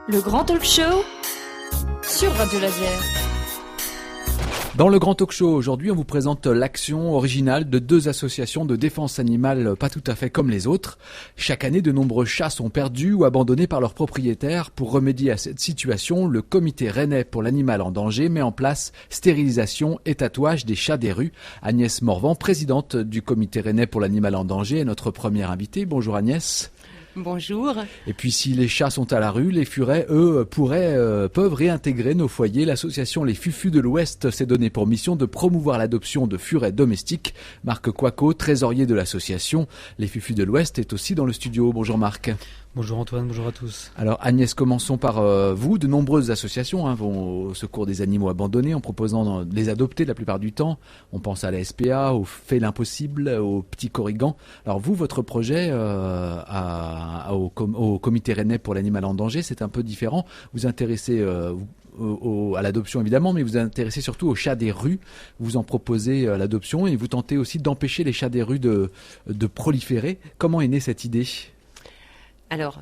Le grand talk show sur Radio Laser. Dans le grand talk show, aujourd'hui, on vous présente l'action originale de deux associations de défense animale pas tout à fait comme les autres. Chaque année, de nombreux chats sont perdus ou abandonnés par leurs propriétaires. Pour remédier à cette situation, le comité rennais pour l'animal en danger met en place stérilisation et tatouage des chats des rues. Agnès Morvan, présidente du comité rennais pour l'animal en danger, est notre première invitée. Bonjour Agnès. Bonjour. Et puis si les chats sont à la rue, les furets, eux, peuvent réintégrer nos foyers. L'association Les Fufus de l'Ouest s'est donné pour mission de promouvoir l'adoption de furets domestiques. Marc Coicot, trésorier de l'association Les Fufus de l'Ouest, est aussi dans le studio. Bonjour Marc. Bonjour Antoine, bonjour à tous. Alors Agnès, commençons par vous. De nombreuses associations vont au secours des animaux abandonnés en proposant de les adopter la plupart du temps. On pense à la SPA, au Félin Possible, au Petit Corrigan. Alors vous, votre projet au comité rennais pour l'animal en danger, c'est un peu différent. Vous intéressez à l'adoption évidemment, mais vous vous intéressez surtout aux chats des rues. Vous en proposez l'adoption et vous tentez aussi d'empêcher les chats des rues de proliférer. Comment est née cette idée ? Alors,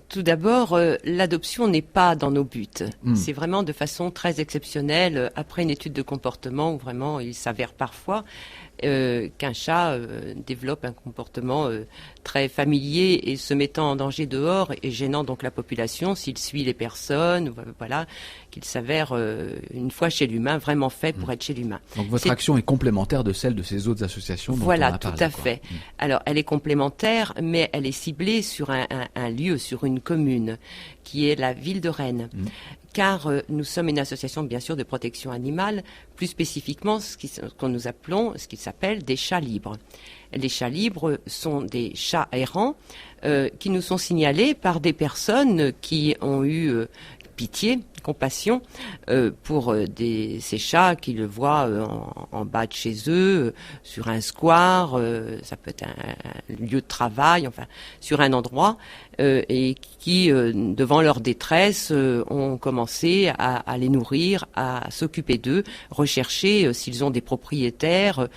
tout d'abord, l'adoption n'est pas dans nos buts. C'est vraiment de façon très exceptionnelle, après une étude de comportement où vraiment il s'avère parfois qu'un chat développe un comportement très familier et se mettant en danger dehors et gênant donc la population s'il suit les personnes, voilà, qu'il s'avère une fois chez l'humain, vraiment fait pour être chez l'humain. Donc votre action est complémentaire de celle de ces autres associations dont voilà, on a parlé. Tout à fait. Alors, elle est complémentaire, mais elle est ciblée sur un lieu, sur une commune, qui est la ville de Rennes. Car nous sommes une association, bien sûr, de protection animale, plus spécifiquement ce qu'on nous appelons, ce qui s'appelle des chats libres. Les chats libres sont des chats errants qui nous sont signalés par des personnes qui ont eu pitié, compassion pour ces chats qui le voient en bas de chez eux, sur un square, ça peut être un lieu de travail, enfin sur un endroit, et qui, devant leur détresse, ont commencé à les nourrir, à s'occuper d'eux, rechercher s'ils ont des propriétaires,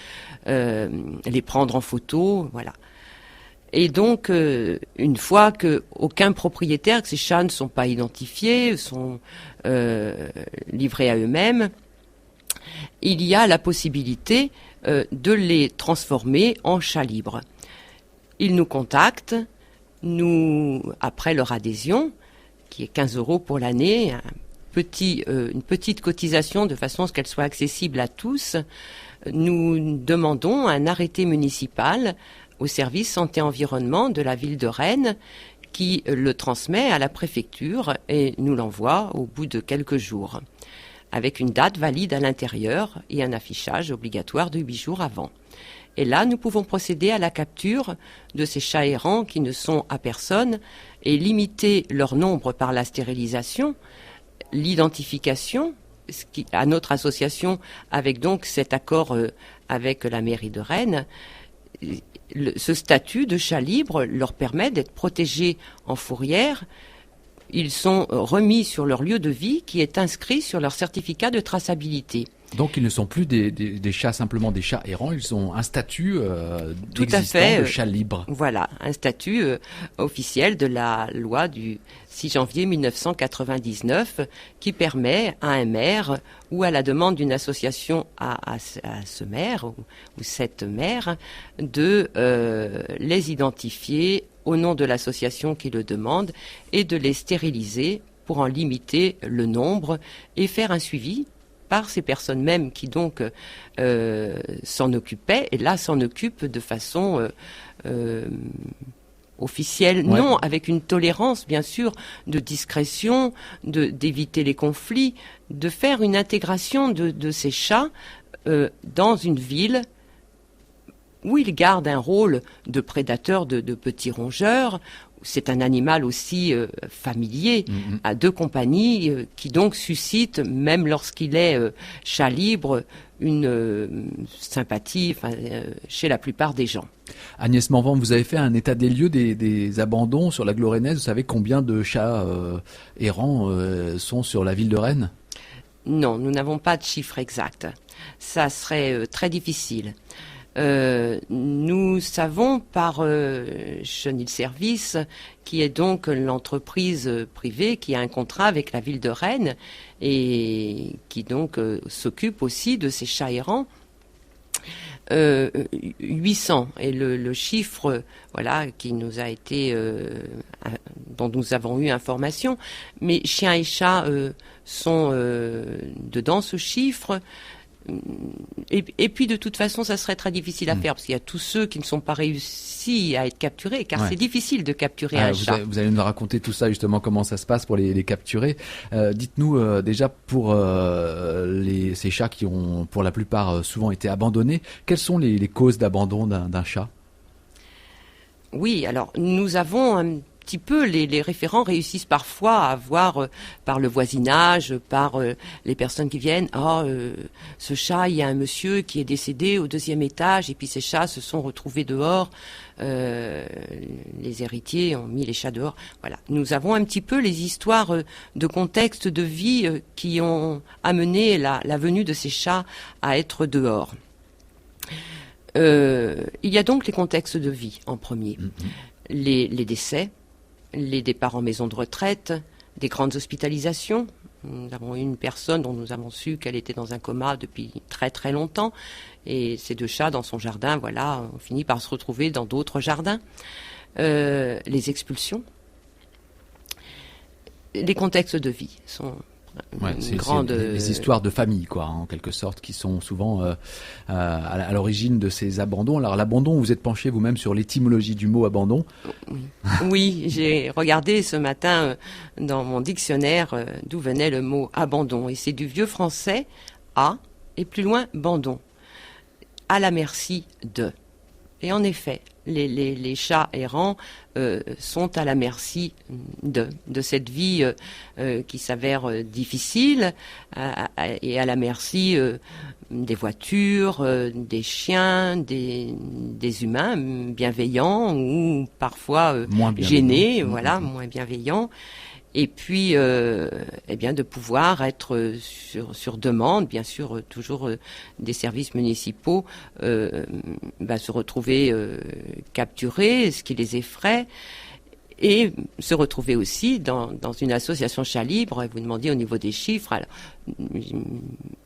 les prendre en photo, voilà. Et donc, une fois qu'aucun propriétaire, que ces chats ne sont pas identifiés, sont livrés à eux-mêmes, il y a la possibilité de les transformer en chats libres. Ils nous contactent, après leur adhésion, qui est 15 € pour l'année, une petite cotisation de façon à ce qu'elle soit accessible à tous, nous demandons un arrêté municipal au service santé-environnement de la ville de Rennes qui le transmet à la préfecture et nous l'envoie au bout de quelques jours, avec une date valide à l'intérieur et un affichage obligatoire de 8 jours avant. Et là, nous pouvons procéder à la capture de ces chats errants qui ne sont à personne et limiter leur nombre par la stérilisation, l'identification, à notre association, avec donc cet accord avec la mairie de Rennes. Ce statut de chat libre leur permet d'être protégés en fourrière. Ils sont remis sur leur lieu de vie qui est inscrit sur leur certificat de traçabilité. Donc ils ne sont plus des chats, simplement des chats errants, ils ont un statut existant de chat libre. Voilà, un statut officiel de la loi du 6 janvier 1999 qui permet à un maire ou à la demande d'une association à ce maire ou cette mère de les identifier au nom de l'association qui le demande et de les stériliser pour en limiter le nombre et faire un suivi par ces personnes mêmes qui donc s'en occupaient, et là s'en occupent de façon officielle, ouais. Non, avec une tolérance bien sûr, de discrétion, d'éviter les conflits, de faire une intégration de ces chats dans une ville où ils gardent un rôle de prédateur de petits rongeurs. C'est un animal aussi familier, à deux compagnies, qui donc suscite, même lorsqu'il est chat libre, une sympathie chez la plupart des gens. Agnès Morvan, vous avez fait un état des lieux des abandons sur l'agglo rennaise. Vous savez combien de chats errants sont sur la ville de Rennes ? Non, nous n'avons pas de chiffre exact. Ça serait très difficile. Nous savons par Chenil Service, qui est donc l'entreprise privée qui a un contrat avec la ville de Rennes et qui donc s'occupe aussi de ces chats errants. 800 est le chiffre, voilà, qui nous a été dont nous avons eu information. Mais chiens et chats sont dedans ce chiffre. Et puis de toute façon, ça serait très difficile à faire parce qu'il y a tous ceux qui ne sont pas réussis à être capturés, car c'est difficile de capturer un chat. Vous allez nous raconter tout ça justement, comment ça se passe pour les capturer. Dites-nous déjà pour ces chats qui ont pour la plupart souvent été abandonnés, quelles sont les causes d'abandon d'un chat? Oui, alors nous avons un petit peu, les référents réussissent parfois à voir par le voisinage, par les personnes qui viennent, ce chat, il y a un monsieur qui est décédé au 2e étage et puis ces chats se sont retrouvés dehors, les héritiers ont mis les chats dehors. Voilà, nous avons un petit peu les histoires de contexte de vie qui ont amené la venue de ces chats à être dehors. Il y a donc les contextes de vie en premier, les décès, les départs en maison de retraite, des grandes hospitalisations. Nous avons eu une personne dont nous avons su qu'elle était dans un coma depuis très très longtemps et ces 2 chats dans son jardin, voilà, ont fini par se retrouver dans d'autres jardins. Les expulsions, les contextes de vie sont c'est des histoires de famille, quoi, en quelque sorte, qui sont souvent à l'origine de ces abandons. Alors l'abandon, vous êtes penché vous-même sur l'étymologie du mot abandon. Oui, j'ai regardé ce matin dans mon dictionnaire d'où venait le mot abandon, et c'est du vieux français à et plus loin bandon, à la merci de. Et en effet, les chats errants sont à la merci de cette vie qui s'avère difficile et à la merci des voitures, des chiens, des humains bienveillants ou parfois gênés, voilà, moins bienveillants. Et puis, eh bien, de pouvoir être sur demande, bien sûr, toujours des services municipaux, se retrouver capturés, ce qui les effraie, et se retrouver aussi dans une association chat libre. Et vous demandiez au niveau des chiffres. Alors,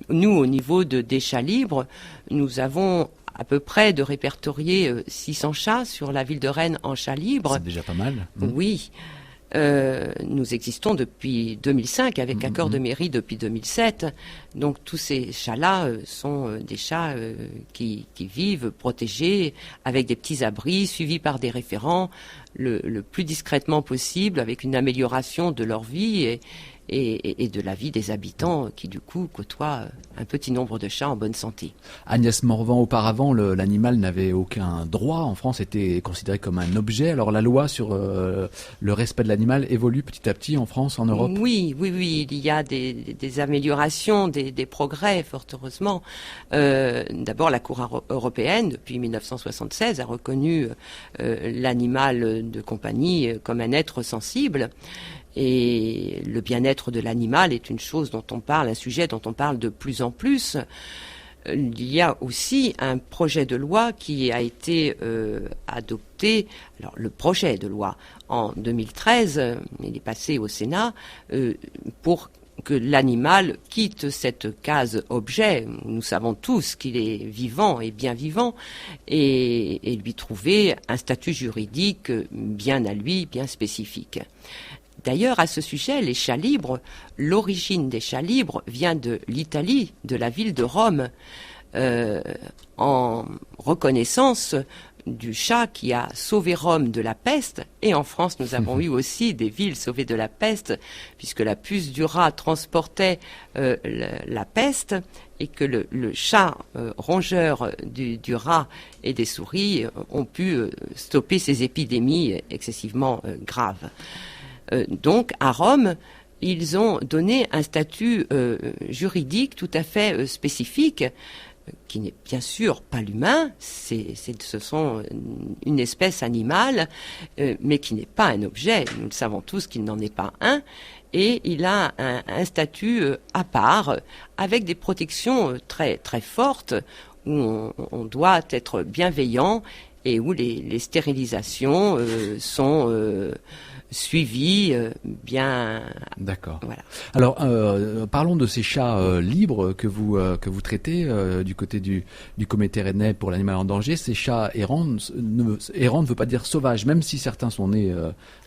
nous, au niveau des chats libres, nous avons à peu près de répertorier 600 chats sur la ville de Rennes en chat libre. C'est déjà pas mal. Oui. Nous existons depuis 2005 avec accord de mairie depuis 2007. Donc tous ces chats-là sont des chats qui vivent protégés avec des petits abris suivis par des référents le plus discrètement possible, avec une amélioration de leur vie et de la vie des habitants qui du coup côtoient un petit nombre de chats en bonne santé. Agnès Morvan, auparavant l'animal n'avait aucun droit en France, était considéré comme un objet. Alors la loi sur le respect de l'animal évolue petit à petit en France, en Europe? Oui, il y a des améliorations, des progrès, fort heureusement. D'abord la Cour européenne depuis 1976 a reconnu l'animal de compagnie comme un être sensible. Et le bien-être de l'animal est une chose dont on parle, un sujet dont on parle de plus en plus. Il y a aussi un projet de loi qui a été adopté, alors le projet de loi en 2013, il est passé au Sénat, pour que l'animal quitte cette case objet. Nous savons tous qu'il est vivant et bien vivant, et lui trouver un statut juridique bien à lui, bien spécifique. D'ailleurs, à ce sujet, les chats libres, l'origine des chats libres vient de l'Italie, de la ville de Rome, en reconnaissance du chat qui a sauvé Rome de la peste. Et en France, nous avons eu aussi des villes sauvées de la peste, puisque la puce du rat transportait la peste, et que le chat rongeur du rat et des souris ont pu stopper ces épidémies excessivement graves. Donc, à Rome, ils ont donné un statut juridique tout à fait spécifique, qui n'est bien sûr pas l'humain, ce sont une espèce animale, mais qui n'est pas un objet. Nous le savons tous qu'il n'en est pas un. Et il a un statut à part, avec des protections très, très fortes, où on doit être bienveillant et où les stérilisations sont suivies bien. D'accord. Voilà. Alors, parlons de ces chats libres que vous traitez du côté du comité rennais pour l'animal en danger. Ces chats errants ne veut pas dire sauvages, même si certains sont nés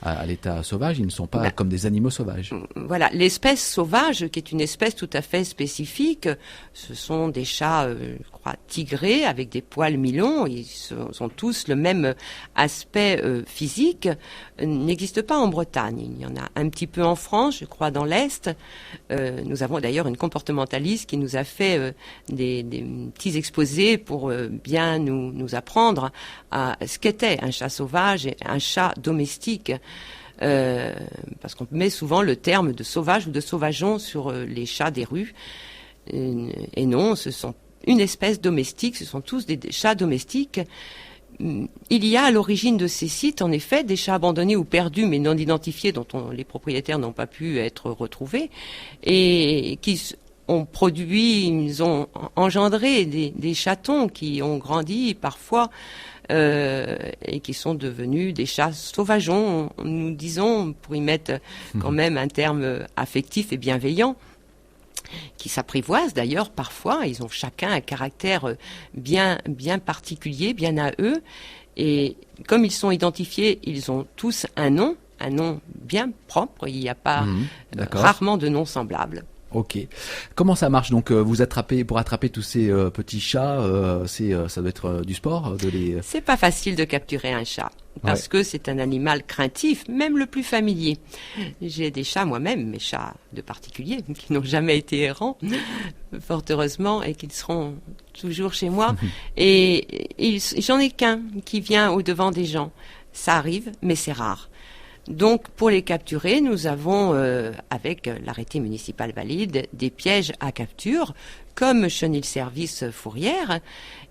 à l'état sauvage, ils ne sont pas comme des animaux sauvages. Voilà, l'espèce sauvage, qui est une espèce tout à fait spécifique, ce sont des chats, je crois, tigrés, avec des poils mi-longs. Ils sont tous le même aspect physique. N'existe pas en Bretagne. Il y en a un petit peu en France, je crois, dans l'Est. Nous avons d'ailleurs une comportementaliste qui nous a fait des petits exposés pour bien nous apprendre à ce qu'était un chat sauvage et un chat domestique. Parce qu'on met souvent le terme de sauvage ou de sauvageon sur les chats des rues. Et non, ce sont une espèce domestique, ce sont tous des chats domestiques. Il y a à l'origine de ces sites, en effet, des chats abandonnés ou perdus, mais non identifiés, dont les propriétaires n'ont pas pu être retrouvés, et qui ont produit, ils ont engendré des chatons qui ont grandi parfois et qui sont devenus des chats sauvageons, nous disons, pour y mettre quand même un terme affectif et bienveillant, qui s'apprivoisent d'ailleurs parfois. Ils ont chacun un caractère bien particulier, bien à eux. Et comme ils sont identifiés, ils ont tous un nom bien propre. Il n'y a pas rarement de noms semblables. Ok. Comment ça marche donc pour attraper tous ces petits chats, ça doit être du sport de les. C'est pas facile de capturer un chat parce que c'est un animal craintif, même le plus familier. J'ai des chats moi-même, mes chats de particulier, qui n'ont jamais été errants, fort heureusement, et qui seront toujours chez moi. Et j'en ai qu'un qui vient au devant des gens. Ça arrive, mais c'est rare. Donc, pour les capturer, nous avons, avec l'arrêté municipal valide, des pièges à capture, comme Chenil Service Fourrière.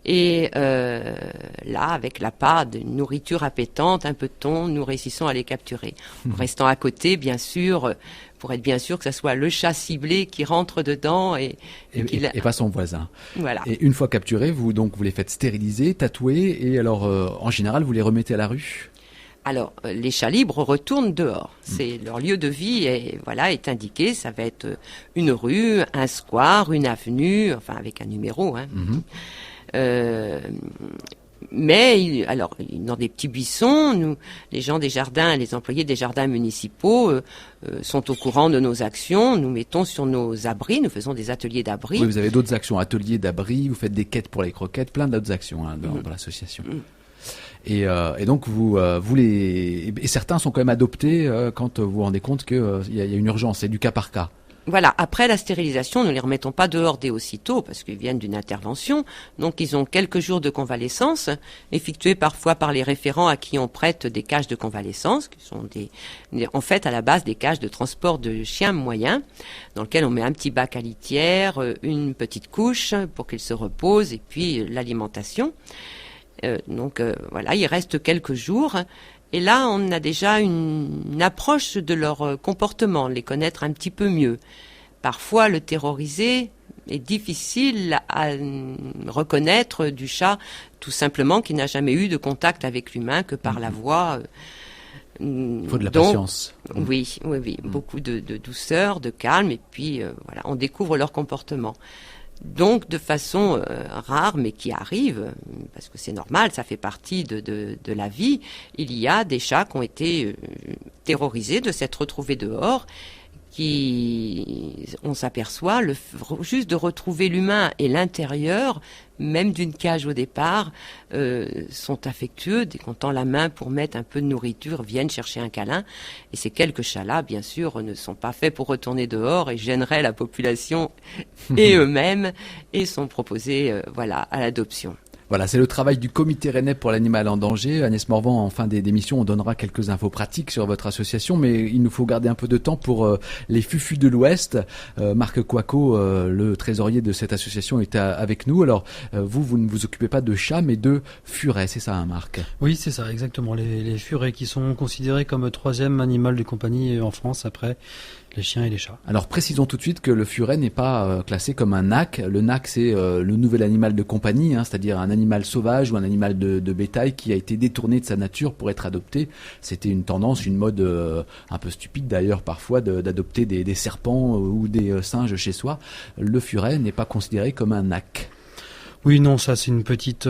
Et là, avec l'appât d'une nourriture appétante, un peu de thon, nous réussissons à les capturer. En restant à côté, bien sûr, pour être bien sûr que ce soit le chat ciblé qui rentre dedans et pas son voisin. Voilà. Et une fois capturés, vous les faites stériliser, tatouer, et alors, en général, vous les remettez à la rue? Alors, les chats libres retournent dehors. C'est leur lieu de vie est indiqué. Ça va être une rue, un square, une avenue, enfin avec un numéro. Mais dans des petits buissons, les gens des jardins, les employés des jardins municipaux sont au courant de nos actions. Nous mettons sur nos abris, nous faisons des ateliers d'abri. Oui, vous avez d'autres actions, ateliers d'abri, vous faites des quêtes pour les croquettes, plein d'autres actions dans l'association. Et donc et certains sont quand même adoptés quand vous vous rendez compte qu'il y a une urgence, c'est du cas par cas. Voilà, après la stérilisation, nous ne les remettons pas dehors dès aussitôt parce qu'ils viennent d'une intervention. Donc ils ont quelques jours de convalescence, effectués parfois par les référents à qui on prête des cages de convalescence, qui sont en fait à la base des cages de transport de chiens moyens, dans lesquelles on met un petit bac à litière, une petite couche pour qu'ils se reposent et puis l'alimentation. Voilà, il reste quelques jours. Et là, on a déjà une approche de leur comportement, les connaître un petit peu mieux. Parfois, le terroriser est difficile à reconnaître du chat, tout simplement qui n'a jamais eu de contact avec l'humain que par la voix. Il faut de la patience. Oui. Beaucoup de douceur, de calme, et puis voilà, on découvre leur comportement. Donc, de façon rare, mais qui arrive, parce que c'est normal, ça fait partie de la vie, il y a des chats qui ont été terrorisés de s'être retrouvés dehors, on s'aperçoit, juste de retrouver l'humain et l'intérieur, même d'une cage au départ, sont affectueux. Dès qu'on tend la main pour mettre un peu de nourriture, viennent chercher un câlin. Et ces quelques chats-là, bien sûr, ne sont pas faits pour retourner dehors et gêneraient la population et eux-mêmes, et sont proposés à l'adoption. Voilà, c'est le travail du comité rennais pour l'animal en danger. Agnès Morvan, en fin d'émission, on donnera quelques infos pratiques sur votre association, mais il nous faut garder un peu de temps pour les Fufus de l'Ouest. Marc Coicot, le trésorier de cette association, est avec nous. Alors, vous ne vous occupez pas de chats, mais de furets, c'est ça, hein, Marc? Oui, c'est ça, exactement. Les furets qui sont considérés comme troisième animal de compagnie en France après les chiens et les chats. Alors précisons tout de suite que le furet n'est pas classé comme un NAC. Le NAC, c'est le nouvel animal de compagnie, hein, c'est-à-dire un animal sauvage ou un animal de bétail qui a été détourné de sa nature pour être adopté. C'était une tendance, une mode un peu stupide d'ailleurs parfois d'adopter des serpents ou des singes chez soi. Le furet n'est pas considéré comme un NAC. Oui, non, ça c'est une petite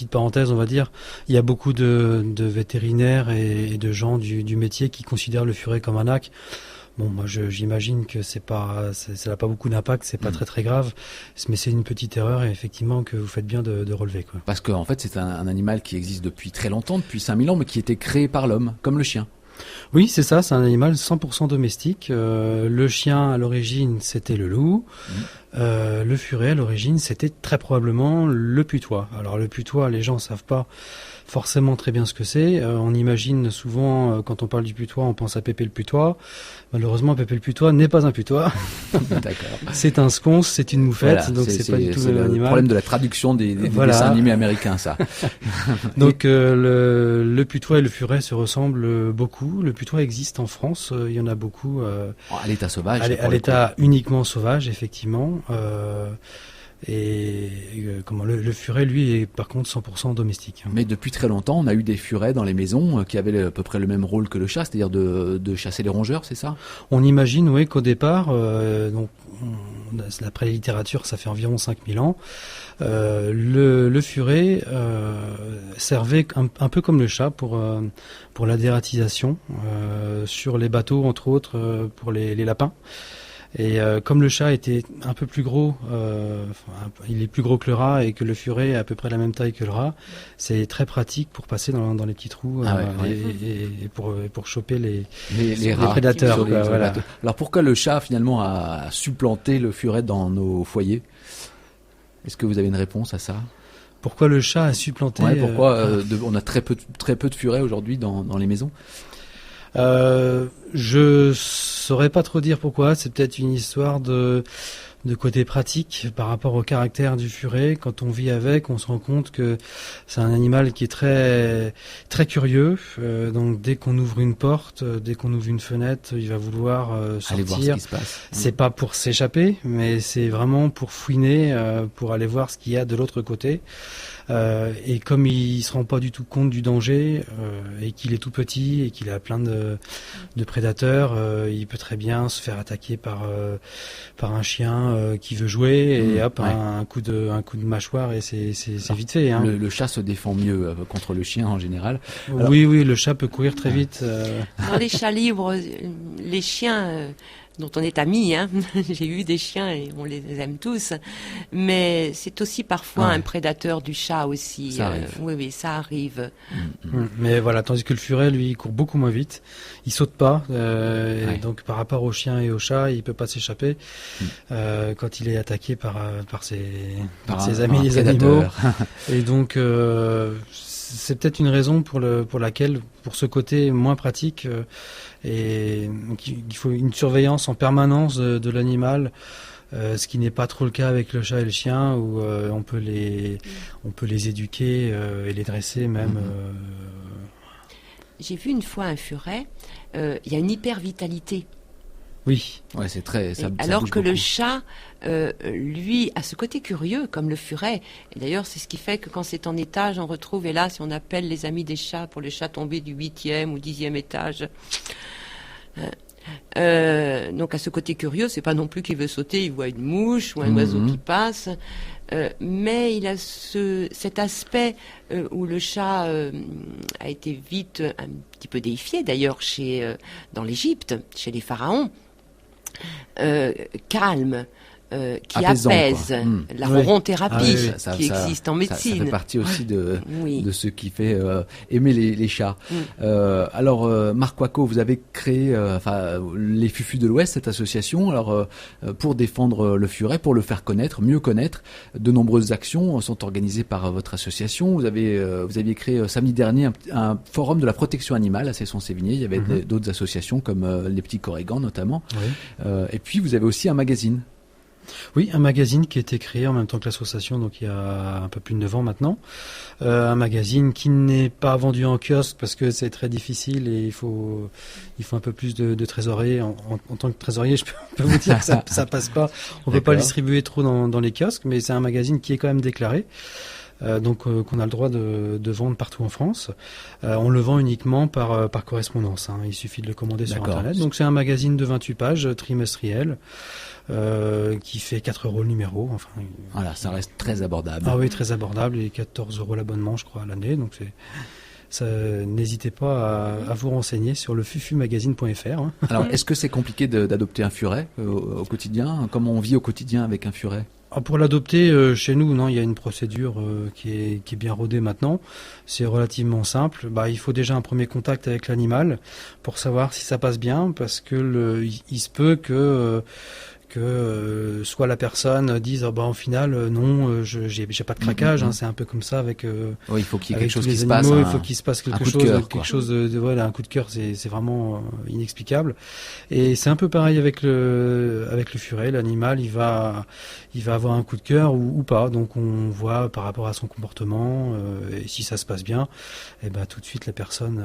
parenthèse, on va dire. Il y a beaucoup de vétérinaires et de gens du métier qui considèrent le furet comme un NAC. Bon, moi j'imagine que ça n'a pas beaucoup d'impact, c'est pas très très grave, mais c'est une petite erreur et effectivement que vous faites bien de relever, quoi. Parce qu'en fait c'est un animal qui existe depuis très longtemps, depuis 5000 ans, mais qui a été créé par l'homme, comme le chien. Oui, c'est ça, c'est un animal 100% domestique. Le chien, à l'origine, c'était le loup. Le furet, à l'origine, c'était très probablement le putois. Alors le putois, les gens savent pas forcément très bien ce que c'est. On imagine souvent, quand on parle du putois, on pense à Pépé le putois. Malheureusement, Pépé le putois n'est pas un putois. D'accord. C'est un sconce, c'est une moufette, Voilà, donc c'est pas du tout le même le animal. problème de la traduction des Voilà. dessins animés américains, ça. Donc le putois et le furet se ressemblent beaucoup. Le putois existe en France, il y en a beaucoup. À l'état sauvage. À l'état uniquement sauvage, effectivement. Le furet, lui, est par contre 100% domestique. Mais depuis très longtemps, on a eu des furets dans les maisons qui avaient à peu près le même rôle que le chat, c'est-à-dire de chasser les rongeurs, c'est ça? On imagine, oui, qu'au départ, d'après la littérature, ça fait environ 5000 ans, le furet servait un peu comme le chat pour la dératisation sur les bateaux, entre autres, pour les lapins. Et comme le chat était un peu plus gros, il est plus gros que le rat et que le furet est à peu près la même taille que le rat, c'est très pratique pour passer dans les petits trous et pour choper les rats prédateurs. Sur les Voilà. bateaux. Alors pourquoi le chat finalement a supplanté le furet dans nos foyers? Est-ce que vous avez une réponse à ça? Pourquoi le chat a supplanté pourquoi on a très peu de furets aujourd'hui dans les maisons? Je saurais pas trop dire pourquoi. C'est peut-être une histoire de côté pratique par rapport au caractère du furet. Quand on vit avec, on se rend compte que c'est un animal qui est très très curieux. Donc dès qu'on ouvre une porte, dès qu'on ouvre une fenêtre, il va vouloir sortir. Aller voir ce qui se passe. C'est pas pour s'échapper, mais c'est vraiment pour fouiner, pour aller voir ce qu'il y a de l'autre côté. Et comme il se rend pas du tout compte du danger et qu'il est tout petit et qu'il a plein de prédateurs, il peut très bien se faire attaquer par un chien qui veut jouer et hop, un coup de mâchoire et c'est vite fait. Hein. Le chat se défend mieux contre le chien en général. Alors, oui, le chat peut courir très vite. Dans les chats libres, les chiens dont on est amis, hein. J'ai eu des chiens et on les aime tous, mais c'est aussi parfois un prédateur du chat aussi. Ça arrive. Oui, ça arrive. Mais voilà, tandis que le furet, lui, il court beaucoup moins vite, il saute pas, et donc par rapport au chien et au chat, il peut pas s'échapper quand il est attaqué par ses amis les animaux. Et donc c'est peut-être une raison pour laquelle, pour ce côté moins pratique, et qu'il faut une surveillance en permanence de l'animal, ce qui n'est pas trop le cas avec le chat et le chien, où on peut les éduquer et les dresser même. J'ai vu une fois un furet, il y a une hyper-vitalité. Oui. Ouais, c'est très. Ça alors bouge que le beaucoup. chat, lui, a ce côté curieux, comme le furet. Et d'ailleurs, c'est ce qui fait que quand c'est en étage, on retrouve, et là, si on appelle les amis des chats pour les chats tombés du 8e ou 10e étage. Donc à ce côté curieux, c'est pas non plus qu'il veut sauter, il voit une mouche ou un oiseau qui passe. Mais il a cet aspect où le chat a été vite un petit peu déifié, d'ailleurs dans l'Égypte, chez les pharaons. Calme, qui Apaisant, apaise, la ronron-thérapie qui ça existe en médecine. Ça fait partie aussi de ce qui fait aimer les chats. Alors, Marc Wacko, vous avez créé les Fufus de l'Ouest, cette association, alors pour défendre le furet, pour le faire connaître, mieux connaître. De nombreuses actions sont organisées par votre association. Vous aviez créé samedi dernier un forum de la protection animale à Cesson-Sévigné. Il y avait d'autres associations comme les Petits Corrigans notamment. Et puis vous avez aussi un magazine. Oui, un magazine qui a été créé en même temps que l'association, donc il y a un peu plus de 9 ans maintenant. Un magazine qui n'est pas vendu en kiosque parce que c'est très difficile et il faut un peu plus de trésorerie. En tant que trésorier, je peux vous dire que ça passe pas. On peut pas le distribuer trop dans les kiosques, mais c'est un magazine qui est quand même déclaré. Qu'on a le droit de vendre partout en France. On le vend uniquement par correspondance. Il suffit de le commander sur Internet. Donc c'est un magazine de 28 pages trimestriel qui fait 4 € le numéro. Enfin, voilà, ça reste très abordable. Ah oui, très abordable, et 14 € l'abonnement, je crois, à l'année. Donc n'hésitez pas à vous renseigner sur le fufumagazine.fr. Alors, est-ce que c'est compliqué d'adopter un furet au quotidien? Comment on vit au quotidien avec un furet? Pour l'adopter chez nous, non, il y a une procédure qui est bien rodée maintenant. C'est relativement simple. Il faut déjà un premier contact avec l'animal pour savoir si ça passe bien, parce que il se peut que soit la personne dise au final non, j'ai pas de craquage. C'est un peu comme ça avec il faut qu'il y ait quelque chose qui se passe. Il faut qu'il se passe quelque chose, un coup de cœur, c'est vraiment inexplicable. Et c'est un peu pareil avec le furet. L'animal, il va avoir un coup de cœur ou pas. Donc on voit par rapport à son comportement, et si ça se passe bien, tout de suite la personne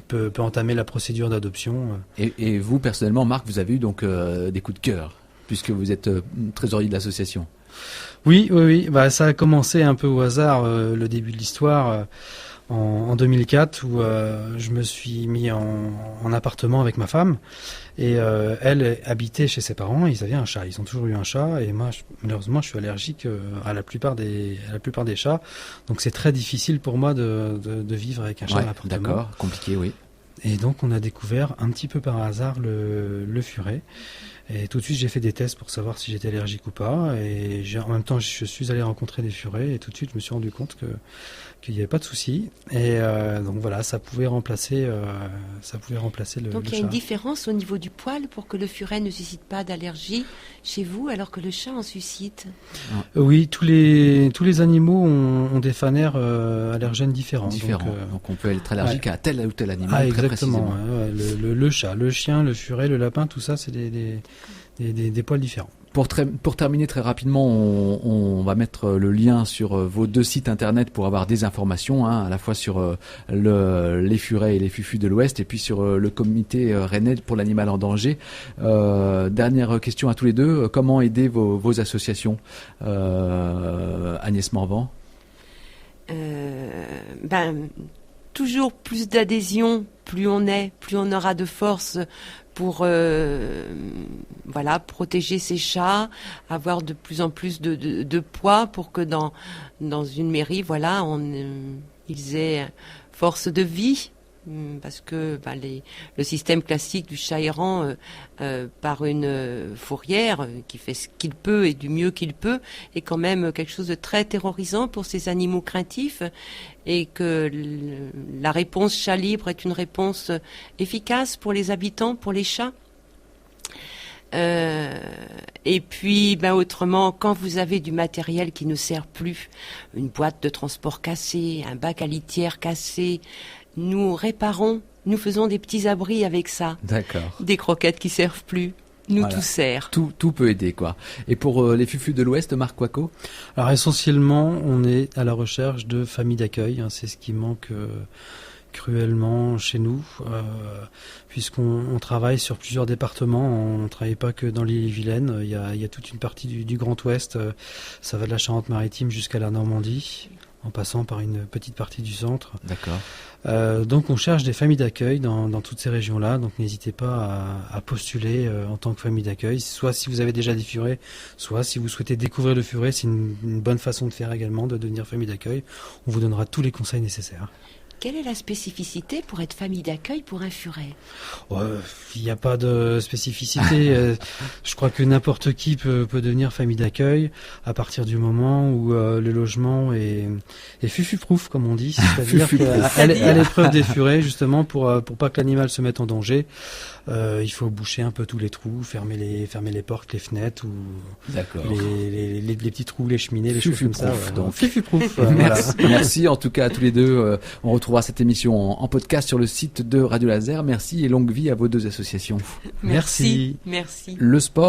peut entamer la procédure d'adoption. Et vous, personnellement, Marc, vous avez eu donc des coups de cœur, puisque vous êtes trésorier de l'association. Oui. Ça a commencé un peu au hasard, le début de l'histoire, en 2004, où je me suis mis en appartement avec ma femme. Et elle habitait chez ses parents, ils avaient un chat, ils ont toujours eu un chat, et moi malheureusement je suis allergique à la plupart des chats, donc c'est très difficile pour moi de vivre avec un chat à l'appartement. D'accord, compliqué, oui. Et donc on a découvert un petit peu par hasard le furet, et tout de suite j'ai fait des tests pour savoir si j'étais allergique ou pas, et en même temps je suis allé rencontrer des furets, et tout de suite je me suis rendu compte qu'il n'y avait pas de souci, et donc voilà, ça pouvait remplacer le donc il y a chat. une différence au niveau du poil pour que le furet ne suscite pas d'allergie chez vous, alors que le chat en suscite. Oui, tous les animaux ont des fanères allergènes différents. Donc on peut être allergique à tel ou tel animal. Exactement. Le chat, le chien, le furet, le lapin, tout ça, c'est des poils différents. Pour terminer très rapidement, on va mettre le lien sur vos 2 sites internet pour avoir des informations, à la fois sur les furets et les fufus de l'Ouest, et puis sur le comité rennais pour l'animal en danger. Dernière question à tous les deux, comment aider vos associations, Agnès Morvan? Toujours plus d'adhésion, plus on aura de force pour protéger ces chats, avoir de plus en plus de poids pour que dans une mairie, ils aient force de vie. Parce que le système classique du chat errant par une fourrière qui fait ce qu'il peut et du mieux qu'il peut est quand même quelque chose de très terrorisant pour ces animaux craintifs, et que la réponse chat libre est une réponse efficace pour les habitants, pour les chats. Et puis autrement, quand vous avez du matériel qui ne sert plus, une boîte de transport cassée, un bac à litière cassé, nous faisons des petits abris avec ça. D'accord. Des croquettes qui servent plus. Tout sert. Tout peut aider, quoi. Et pour les Fufus de l'Ouest, Marc Wacko? Alors essentiellement, on est à la recherche de familles d'accueil. C'est ce qui manque cruellement chez nous, puisqu'on travaille sur plusieurs départements. On ne travaille pas que dans l'île-et-Vilaine. Il y a toute une partie du Grand Ouest. Ça va de la Charente-Maritime jusqu'à la Normandie, en passant par une petite partie du centre. D'accord. Donc on cherche des familles d'accueil dans toutes ces régions-là, donc n'hésitez pas à postuler en tant que famille d'accueil, soit si vous avez déjà des furets, soit si vous souhaitez découvrir le furet, c'est une bonne façon de faire également, de devenir famille d'accueil. On vous donnera tous les conseils nécessaires. Quelle est la spécificité pour être famille d'accueil pour un furet? Il n'y a pas de spécificité. Je crois que n'importe qui peut devenir famille d'accueil à partir du moment où le logement est fufu-proof, comme on dit. C'est-à-dire qu'à l'épreuve des furets, justement, pour pas que l'animal se mette en danger, il faut boucher un peu tous les trous, fermer les portes, les fenêtres, ou les petits trous, les cheminées, les choses comme ça. Donc fufu-proof. Merci en tout cas à tous les deux. On retrouvera cette émission en podcast sur le site de Radio Laser. Merci et longue vie à vos deux associations. Merci. Le sport